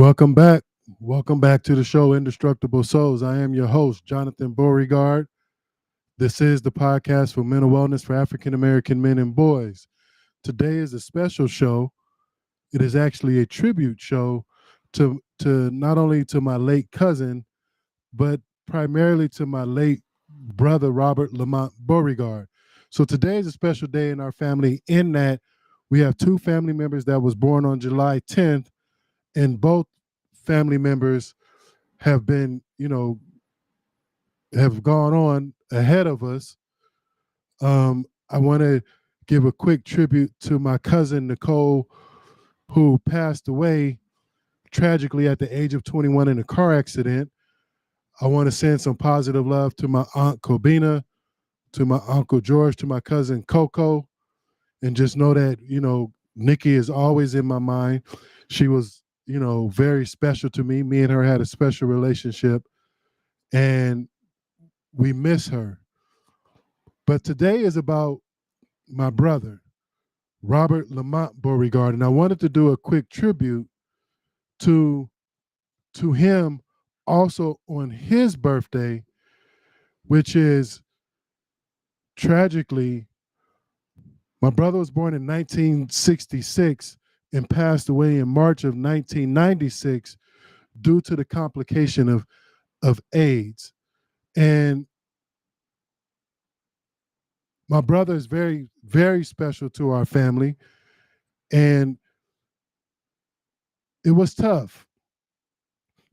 Welcome back. Welcome back to the show, Indestructible Souls. I am your host, Jonathan Beauregard. This is the podcast for mental wellness for African American men and boys. Today is a special show. It is actually a tribute show to not only to my late cousin, but primarily to my late brother, Robert Lamont Beauregard. So today is a special day in our family in that we have two family members that was born on July 10th, and both family members have been, have gone on ahead of us. I want to give a quick tribute to my cousin Nicole, who passed away tragically at the age of 21 in a car accident. I want to send some positive love to my aunt Kobina, to my uncle George, to my cousin Coco, and just know that, Nikki is always in my mind. She was, very special to me. Me and her had a special relationship, and we miss her. But today is about my brother, Robert Lamont Beauregard, and I wanted to do a quick tribute to him also on his birthday, which is tragically, my brother was born in 1966 and passed away in March of 1996 due to the complication of AIDS. And my brother is very, very special to our family. And it was tough.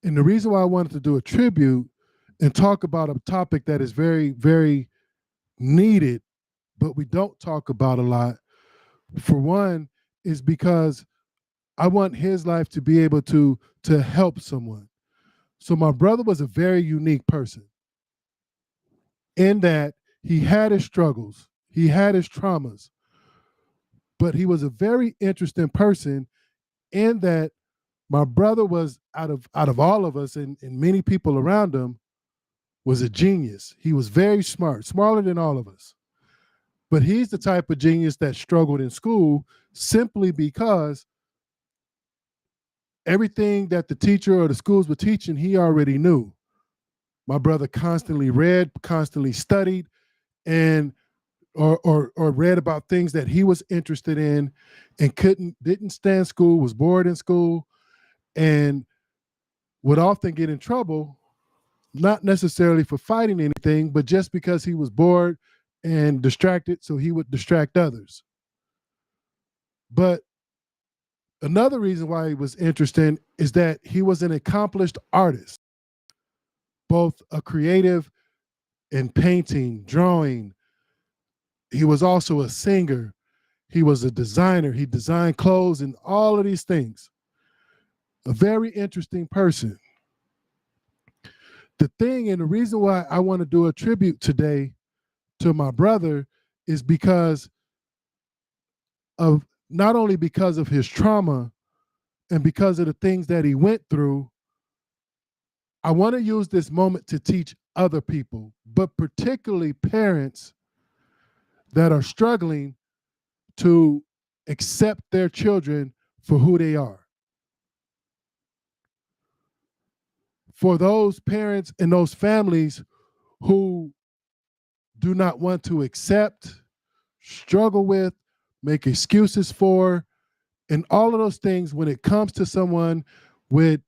And the reason why I wanted to do a tribute and talk about a topic that is very, very needed, but we don't talk about a lot, for one, is because I want his life to be able to help someone. So my brother was a very unique person in that he had his struggles, he had his traumas, but he was a very interesting person in that my brother was out of all of us and many people around him was a genius. He was very smart, smarter than all of us. But he's the type of genius that struggled in school simply because everything that the teacher or the schools were teaching, he already knew. My brother constantly read, constantly studied, and or read about things that he was interested in and didn't stand school, was bored in school, and would often get in trouble, not necessarily for fighting anything, but just because he was bored and distracted, so he would distract others. But another reason why he was interesting is that he was an accomplished artist, both a creative in painting, drawing. He was also a singer. He was a designer. He designed clothes and all of these things. A very interesting person. The thing and the reason why I want to do a tribute today to my brother is because of not only because of his trauma and because of the things that he went through. I want to use this moment to teach other people, but particularly parents that are struggling to accept their children for who they are. For those parents and those families who do not want to accept, struggle with, make excuses for, and all of those things when it comes to someone with,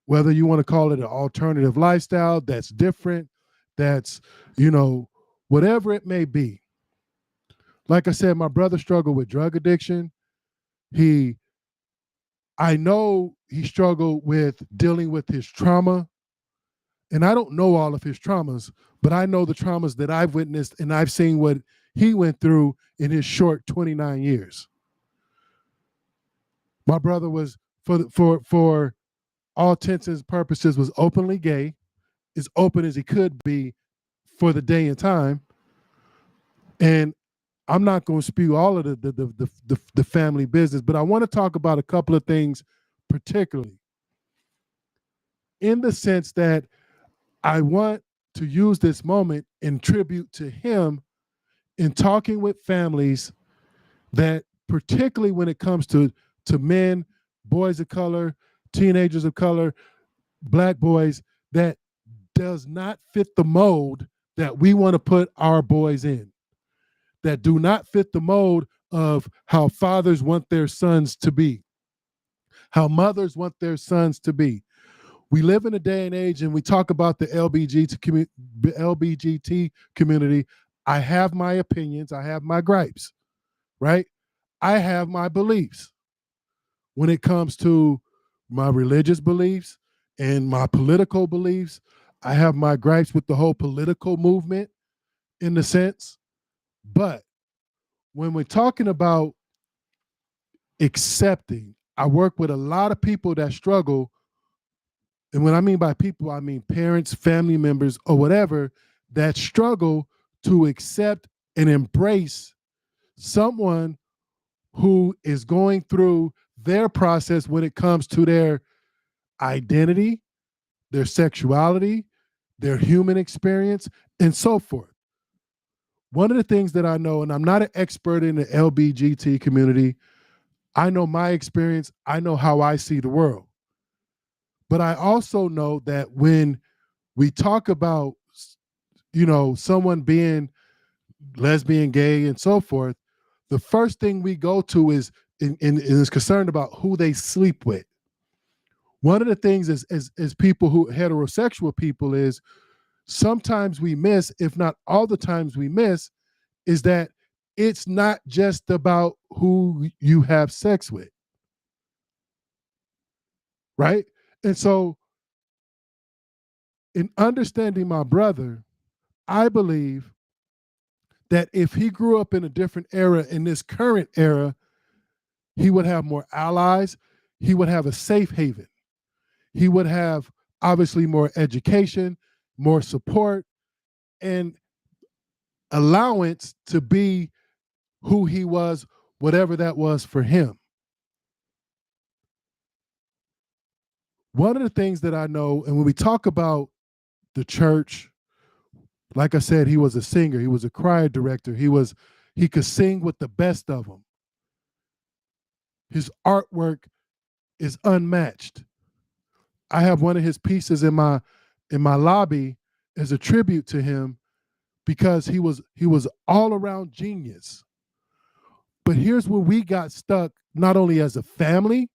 whether you want to call it an alternative lifestyle that's different, that's, whatever it may be. Like I said, my brother struggled with drug addiction. I know he struggled with dealing with his trauma. And I don't know all of his traumas, but I know the traumas that I've witnessed, and I've seen what he went through in his short 29 years. My brother was, for all intents and purposes, was openly gay, as open as he could be for the day and time. And I'm not going to spew all of the family business, but I want to talk about a couple of things particularly, in the sense that I want to use this moment in tribute to him in talking with families that, particularly when it comes to men, boys of color, teenagers of color, black boys, that does not fit the mold that we want to put our boys in, that do not fit the mold of how fathers want their sons to be, how mothers want their sons to be. We live in a day and age, and we talk about the LBGT community. I have my opinions, I have my gripes, right? I have my beliefs when it comes to my religious beliefs and my political beliefs. I have my gripes with the whole political movement in the sense. But when we're talking about accepting, I work with a lot of people that struggle. And when I mean by people, I mean parents, family members, or whatever, that struggle to accept and embrace someone who is going through their process when it comes to their identity, their sexuality, their human experience, and so forth. One of the things that I know, and I'm not an expert in the LBGT community, I know my experience, I know how I see the world. But I also know that when we talk about, someone being lesbian, gay, and so forth, the first thing we go to is concerned about who they sleep with. One of the things as people who heterosexual people is sometimes we miss, if not all the times we miss, is that it's not just about who you have sex with, right? And so in understanding my brother, I believe that if he grew up in a different era, in this current era, he would have more allies. He would have a safe haven. He would have obviously more education, more support, and allowance to be who he was, whatever that was for him. One of the things that I know, and when we talk about the church, like I said, he was a singer, he was a choir director, he could sing with the best of them. His artwork is unmatched. I have one of his pieces in my lobby as a tribute to him because he was all around genius. But here's where we got stuck, not only as a family,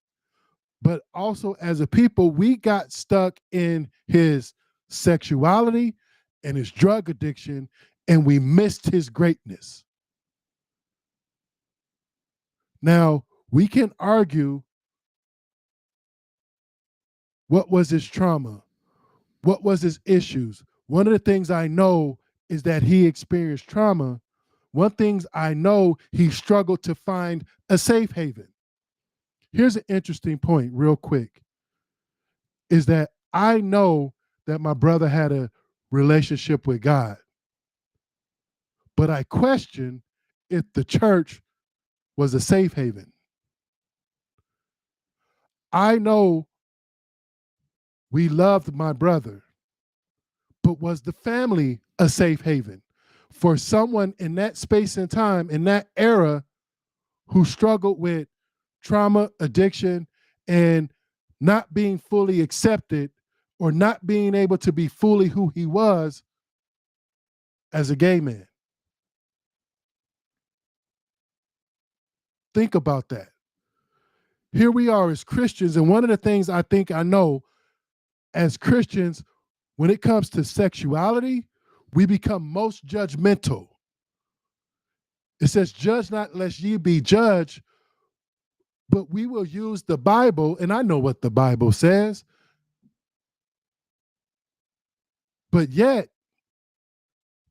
but also as a people. We got stuck in his sexuality and his drug addiction, and we missed his greatness. Now, we can argue what was his trauma, what was his issues. One of the things I know is that he experienced trauma. One thing I know, he struggled to find a safe haven. Here's an interesting point, real quick, is that I know that my brother had a relationship with God, but I question if the church was a safe haven. I know we loved my brother, but was the family a safe haven for someone in that space and time, in that era, who struggled with trauma, addiction, and not being fully accepted or not being able to be fully who he was as a gay man? Think about that. Here we are as Christians, and one of the things I think I know as Christians, when it comes to sexuality, we become most judgmental. It says, judge not lest ye be judged, but we will use the Bible, and I know what the Bible says, but yet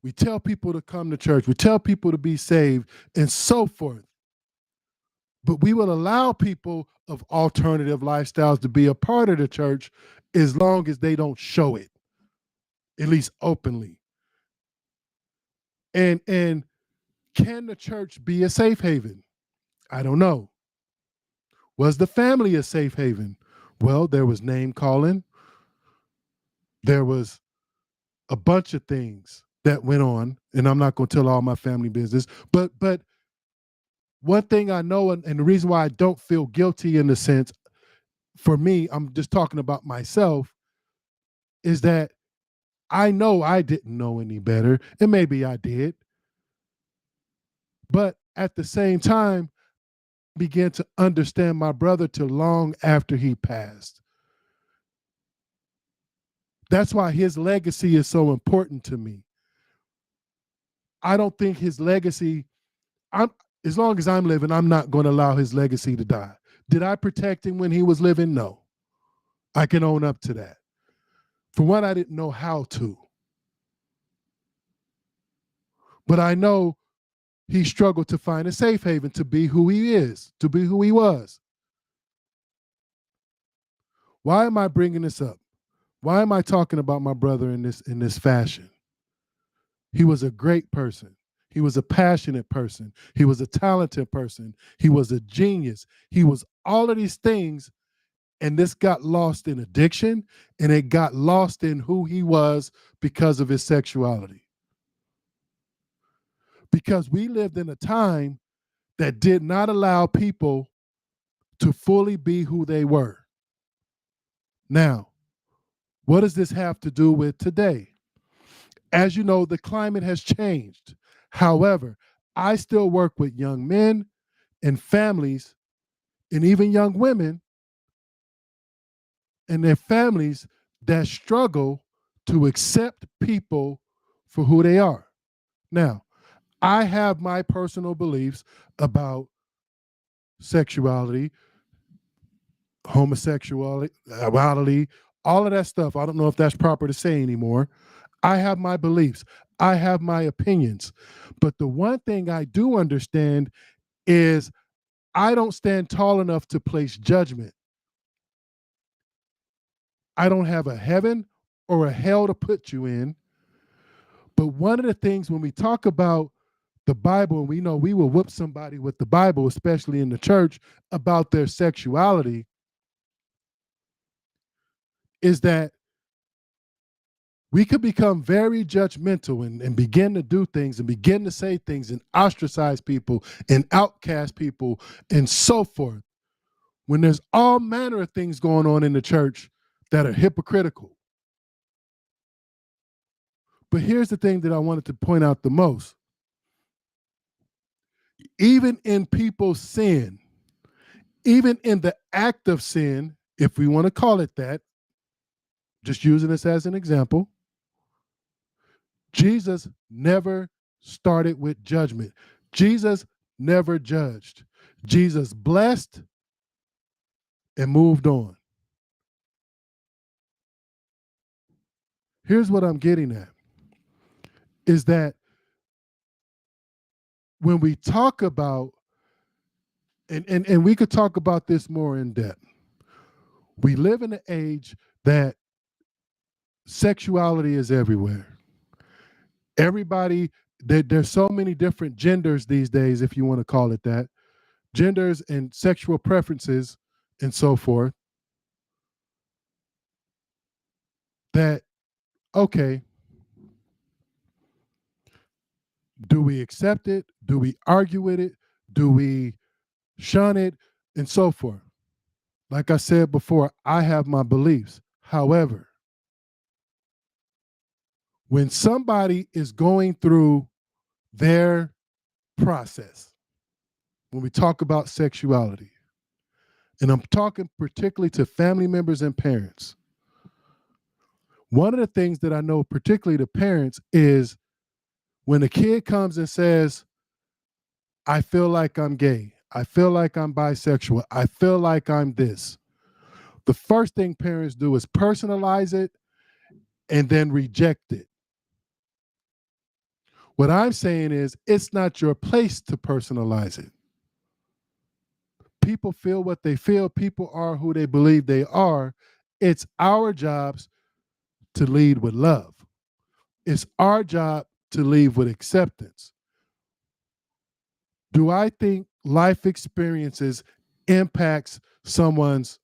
we tell people to come to church, we tell people to be saved, and so forth. But we will allow people of alternative lifestyles to be a part of the church as long as they don't show it, at least openly. And can the church be a safe haven? I don't know. Was the family a safe haven? Well, there was name calling. There was a bunch of things that went on, and I'm not going to tell all my family business, but one thing I know, and the reason why I don't feel guilty in the sense, for me, I'm just talking about myself, is that I know I didn't know any better, and maybe I did, but at the same time, began to understand my brother till long after he passed. That's why his legacy is so important to me. I don't think his legacy, I'm as long as I'm living, I'm not going to allow his legacy to die. Did I protect him when he was living? No. I can own up to that. For one, I didn't know how to. But I know he struggled to find a safe haven to be who he is, to be who he was. Why am I bringing this up? Why am I talking about my brother in this fashion? He was a great person. He was a passionate person. He was a talented person. He was a genius. He was all of these things, and this got lost in addiction, and it got lost in who he was because of his sexuality. Because we lived in a time that did not allow people to fully be who they were. Now, what does this have to do with today? As you know, the climate has changed. However, I still work with young men and families and even young women and their families that struggle to accept people for who they are. Now, I have my personal beliefs about sexuality, homosexuality, all of that stuff. I don't know if that's proper to say anymore. I have my beliefs. I have my opinions. But the one thing I do understand is I don't stand tall enough to place judgment. I don't have a heaven or a hell to put you in. But one of the things when we talk about the Bible, and we know we will whoop somebody with the Bible, especially in the church, about their sexuality, is that we could become very judgmental and begin to do things and begin to say things and ostracize people and outcast people and so forth when there's all manner of things going on in the church that are hypocritical. But here's the thing that I wanted to point out the most. Even in people's sin, even in the act of sin, if we want to call it that, just using this as an example, Jesus never started with judgment. Jesus never judged. Jesus blessed and moved on. Here's what I'm getting at is that when we talk about, and we could talk about this more in depth, we live in an age that sexuality is everywhere. Everybody, there's so many different genders these days, if you want to call it that, genders and sexual preferences and so forth, that, okay, do we accept it? Do we argue with it? Do we shun it? And so forth. Like I said before, I have my beliefs. However, when somebody is going through their process, when we talk about sexuality, and I'm talking particularly to family members and parents, one of the things that I know, particularly to parents, is when a kid comes and says, I feel like I'm gay, I feel like I'm bisexual, I feel like I'm this. The first thing parents do is personalize it and then reject it. What I'm saying is, it's not your place to personalize it. People feel what they feel, people are who they believe they are. It's our jobs to lead with love. It's our job to lead with acceptance. Do I think life experiences impacts someone's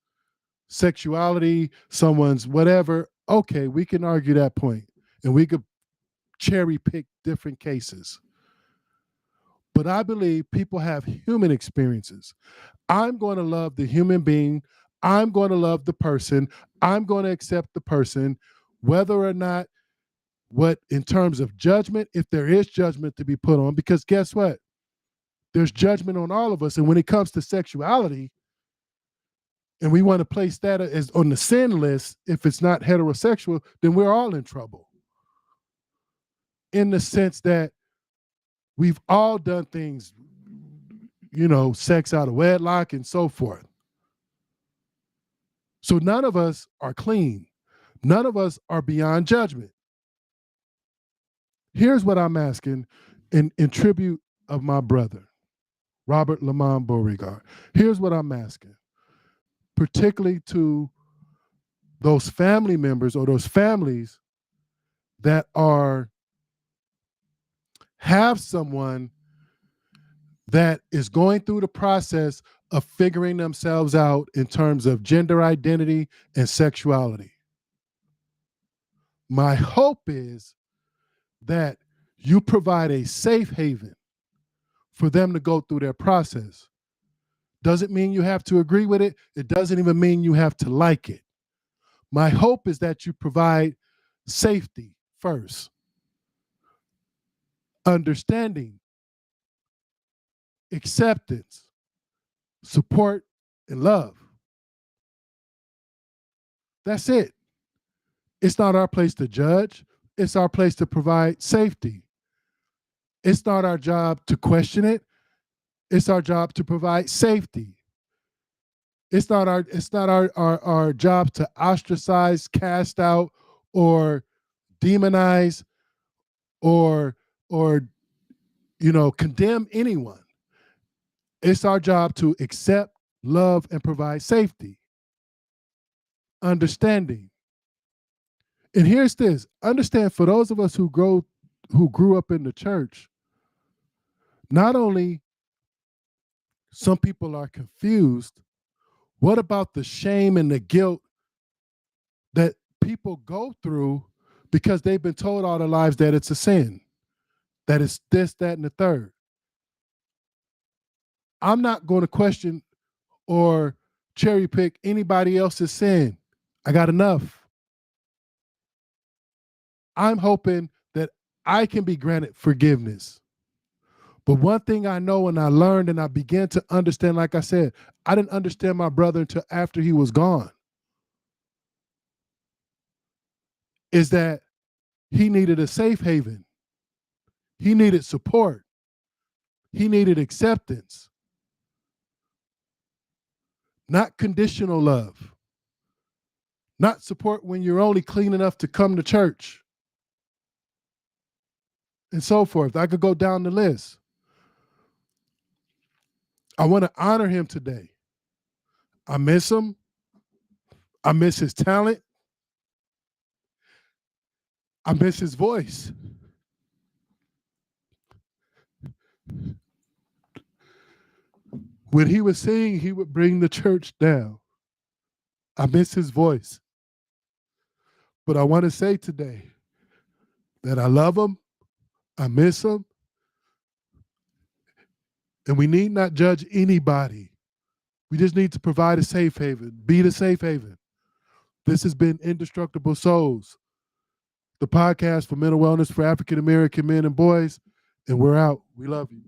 sexuality, someone's whatever? Okay, we can argue that point, and we could cherry pick different cases. But I believe people have human experiences. I'm going to love the human being I'm going to love the person. I'm going to accept the person, whether or not what in terms of judgment, if there is judgment to be put on, because guess what? There's judgment on all of us. And when it comes to sexuality, and we want to place that as on the sin list, if it's not heterosexual, then we're all in trouble. In the sense that we've all done things, sex out of wedlock and so forth. So none of us are clean. None of us are beyond judgment. Here's what I'm asking in tribute of my brother, Robert Lamont Beauregard. Here's what I'm asking, particularly to those family members or those families that have someone that is going through the process of figuring themselves out in terms of gender identity and sexuality. My hope is that you provide a safe haven for them to go through their process. Doesn't mean you have to agree with it. It doesn't even mean you have to like it. My hope is that you provide safety first, understanding, acceptance, support, and love. That's it. It's not our place to judge. It's our place to provide safety. It's not our job to question it. It's our job to provide safety. It's not our job to ostracize, cast out, or demonize, or condemn anyone. It's our job to accept, love, and provide safety, understanding. And here's this: understand, for those of us who grew up in the church, not only some people are confused, what about the shame and the guilt that people go through because they've been told all their lives that it's a sin, that it's this, that, and the third? I'm not going to question or cherry pick anybody else's sin. I got enough. I'm hoping that I can be granted forgiveness. But one thing I know, and I learned and I began to understand, like I said, I didn't understand my brother until after he was gone, is that he needed a safe haven. He needed support. He needed acceptance, not conditional love, not support when you're only clean enough to come to church, and so forth. I could go down the list. I want to honor him today. I miss him. I miss his talent. I miss his voice. When he was singing, he would bring the church down. I miss his voice. But I want to say today that I love him, I miss him, and we need not judge anybody. We just need to provide a safe haven, be the safe haven. This has been Indestructible Souls, the podcast for mental wellness for African American men and boys, and we're out. We love you.